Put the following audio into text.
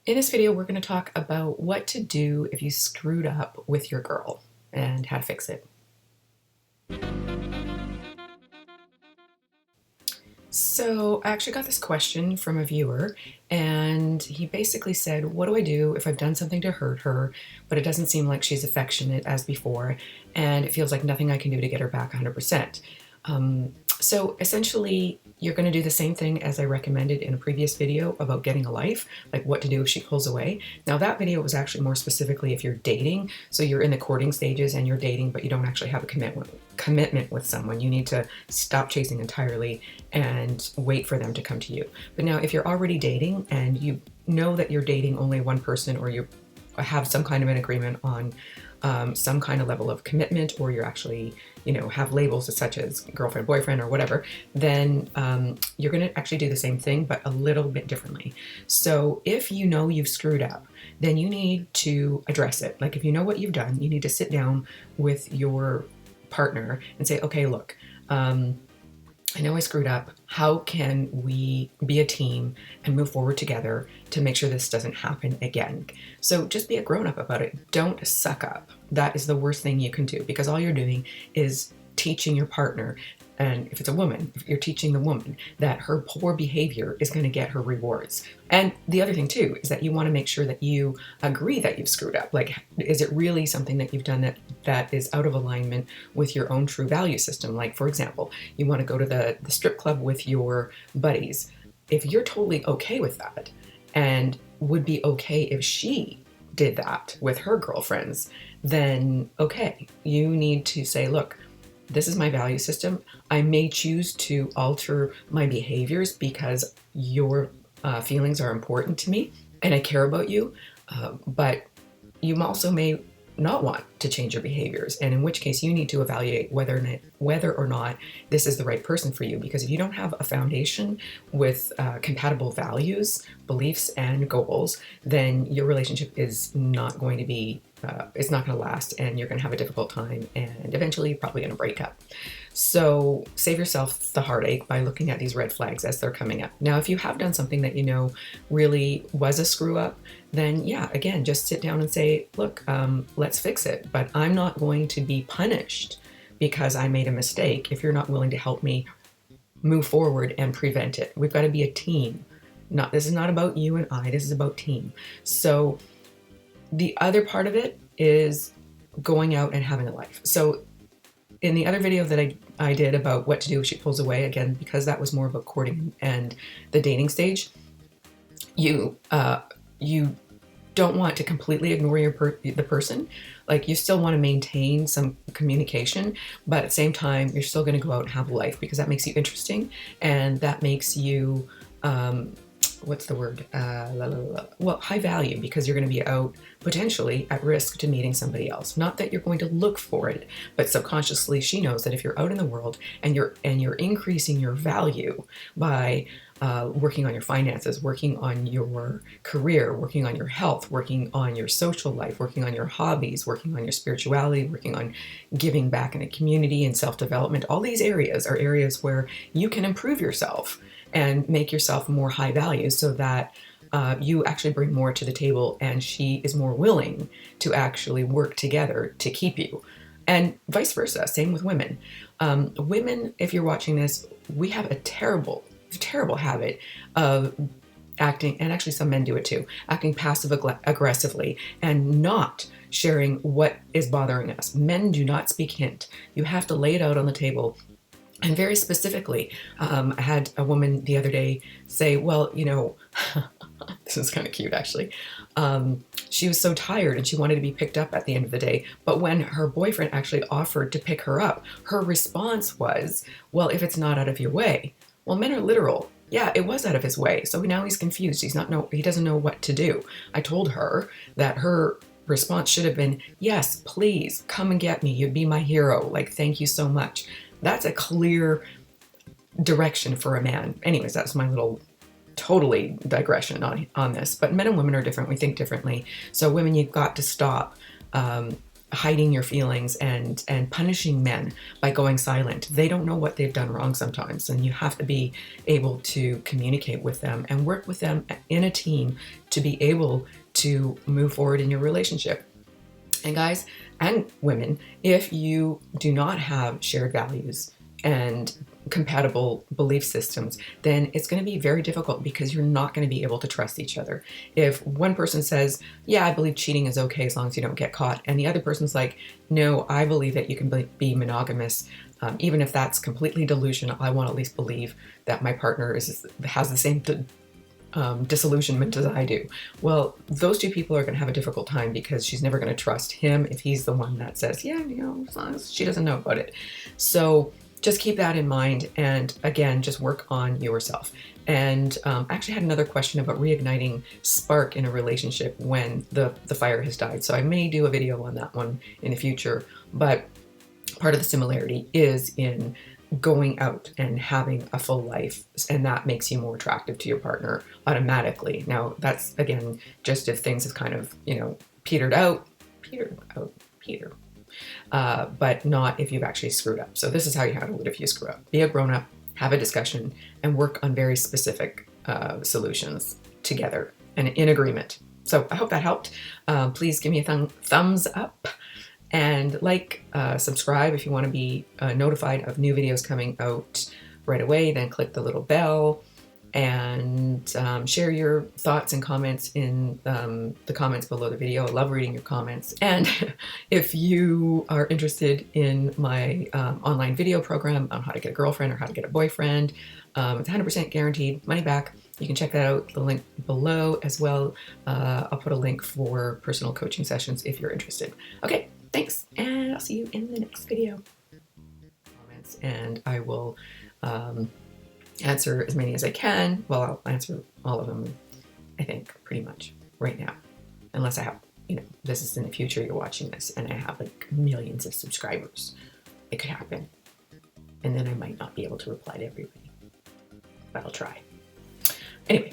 In this video, we're going to talk about what to do if you screwed up with your girl and how to fix it. So I actually got this question from a viewer, and he basically said, what do I do if I've done something to hurt her, but it doesn't seem like she's affectionate as before, and it feels like nothing I can do to get her back 100%? So essentially, you're going to do the same thing as I recommended in a previous video about getting a life, like what to do if she pulls away. Now that video was actually more specifically if you're dating, so you're in the courting stages and you're dating, but you don't actually have a commitment with someone. You need to stop chasing entirely and wait for them to come to you. But now if you're already dating and you know that you're dating only one person, or you have some kind of an agreement on some kind of level of commitment, or you're actually, have labels such as girlfriend, boyfriend, or whatever, then you're going to actually do the same thing, but a little bit differently. So if you know you've screwed up, then you need to address it. Like if you know what you've done, you need to sit down with your partner and say, okay, look, I know I screwed up. How can we be a team and move forward together to make sure this doesn't happen again? So just be a grown-up about it. Don't suck up. That is the worst thing you can do, because all you're doing is teaching your partner, and if it's a woman, you're teaching the woman that her poor behavior is going to get her rewards. And the other thing too is that you want to make sure that you agree that you've screwed up. Like, is it really something that you've done that is out of alignment with your own true value system? Like, for example, you want to go to the strip club with your buddies. If you're totally okay with that and would be okay if she did that with her girlfriends, then okay, you need to say, look, this is my value system. I may choose to alter my behaviors because your feelings are important to me and I care about you, but you also may not want to change your behaviors, and in which case you need to evaluate whether or not this is the right person for you. Because if you don't have a foundation with compatible values, beliefs, and goals, then your relationship is not going to be it's not going to last, and you're going to have a difficult time, and eventually you're probably going to break up. So save yourself the heartache by looking at these red flags as they're coming up. Now, if you have done something that you know really was a screw up, then yeah, again, just sit down and say, look, let's fix it. But I'm not going to be punished because I made a mistake if you're not willing to help me move forward and prevent it. We've got to be a team. This is not about you and I, this is about team. So the other part of it is going out and having a life. So in the other video that I did about what to do if she pulls away, again, because that was more about courting and the dating stage, you don't want to completely ignore the person. Like, you still want to maintain some communication, but at the same time, you're still going to go out and have a life, because that makes you interesting, and that makes you, what's the word? Well, high value, because you're going to be out potentially at risk to meeting somebody else. Not that you're going to look for it, but subconsciously she knows that if you're out in the world and you're increasing your value by working on your finances, working on your career, working on your health, working on your social life, working on your hobbies, working on your spirituality, working on giving back in the community and self-development. All these areas are areas where you can improve yourself and make yourself more high value, so that you actually bring more to the table and she is more willing to actually work together to keep you. And vice versa, same with women. Women, if you're watching this, we have a terrible habit of acting, and actually some men do it too, acting passive aggressively and not sharing what is bothering us. Men do not speak hint. You have to lay it out on the table. And very specifically, I had a woman the other day say, well, this is kind of cute actually. She was so tired and she wanted to be picked up at the end of the day. But when her boyfriend actually offered to pick her up, her response was, well, if it's not out of your way. Well, men are literal. Yeah, it was out of his way. So now he's confused. He doesn't know what to do. I told her that her response should have been, yes, please come and get me. You'd be my hero. Like, thank you so much. That's a clear direction for a man. Anyways, that's my little totally digression on this. But men and women are different. We think differently. So women, you've got to stop hiding your feelings and punishing men by going silent. They don't know what they've done wrong sometimes, and you have to be able to communicate with them and work with them in a team to be able to move forward in your relationship. And guys and women, if you do not have shared values and compatible belief systems, then it's going to be very difficult because you're not going to be able to trust each other. If one person says, yeah, I believe cheating is okay as long as you don't get caught, and the other person's like, no, I believe that you can be monogamous, even if that's completely delusional, I want to at least believe that my partner has the same disillusionment as I do. Well, those two people are going to have a difficult time because she's never going to trust him if he's the one that says, yeah, as long as she doesn't know about it. So just keep that in mind, and again, just work on yourself. And I actually had another question about reigniting spark in a relationship when the fire has died. So I may do a video on that one in the future, but part of the similarity is in going out and having a full life, and that makes you more attractive to your partner automatically. Now, that's again just if things have kind of petered out, but not if you've actually screwed up. So this is how you handle it if you screw up. Be a grown-up, have a discussion, and work on very specific solutions together and in agreement. So I hope that helped. Please give me a thumbs up, and subscribe if you want to be notified of new videos coming out right away. Then click the little bell, and share your thoughts and comments in the comments below the video. I love reading your comments. And if you are interested in my online video program on how to get a girlfriend or how to get a boyfriend, it's 100% guaranteed, money back. You can check that out, the link below as well. I'll put a link for personal coaching sessions if you're interested. Okay, thanks, and I'll see you in the next video. Comments, and I will answer as many as I can. Well, I'll answer all of them, I think, pretty much right now. Unless I have, this is in the future, you're watching this, and I have like millions of subscribers. It could happen. And then I might not be able to reply to everybody. But I'll try. Anyway,